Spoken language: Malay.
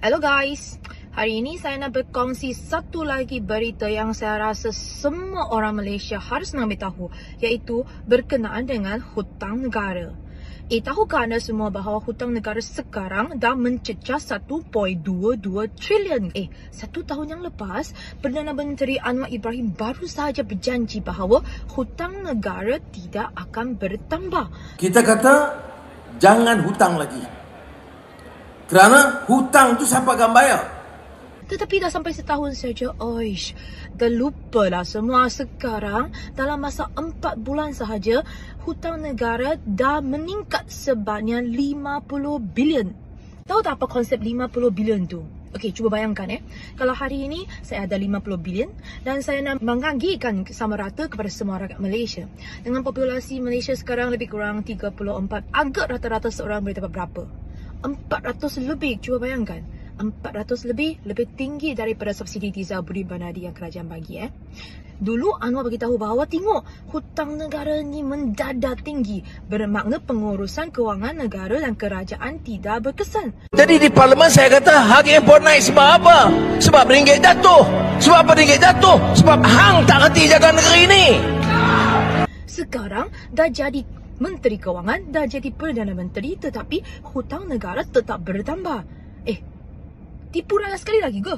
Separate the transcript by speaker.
Speaker 1: Hello guys, hari ini saya nak berkongsi satu lagi berita yang saya rasa semua orang Malaysia harus mengambil tahu, iaitu berkenaan dengan hutang negara. Tahukah anda semua bahawa hutang negara sekarang dah mencecah 1.22 trilion? 1 tahun yang lepas, Perdana Menteri Anwar Ibrahim baru sahaja berjanji bahawa hutang negara tidak akan bertambah.
Speaker 2: Kita kata jangan hutang lagi. Kerana hutang tu siapa akan bayar?
Speaker 1: Tetapi dah sampai setahun saja, terlupalah semua. Sekarang dalam masa 4 bulan sahaja, hutang negara dah meningkat sebanyak 50 bilion. Tahu tak apa konsep 50 bilion tu? Okey, cuba bayangkan kalau hari ini saya ada 50 bilion dan saya nak mengagikan sama rata kepada semua rakyat Malaysia. Dengan populasi Malaysia sekarang lebih kurang 34, agak rata-rata seorang boleh dapat berapa? 400 lebih, cuba bayangkan. 400 lebih tinggi daripada subsidi diesel Budi Banadi yang kerajaan bagi. Dulu Anwar beritahu bahawa tengok, hutang negara ni mendadak tinggi, bermakna pengurusan kewangan negara dan kerajaan tidak berkesan.
Speaker 2: Jadi di parlimen saya kata harga import naik sebab apa? Sebab ringgit jatuh. Sebab apa ringgit jatuh? Sebab hang tak reti jaga negeri ni.
Speaker 1: Sekarang dah jadi Menteri Kewangan, dah jadi Perdana Menteri, tetapi hutang negara tetap bertambah. Tipu raya sekali lagi ke?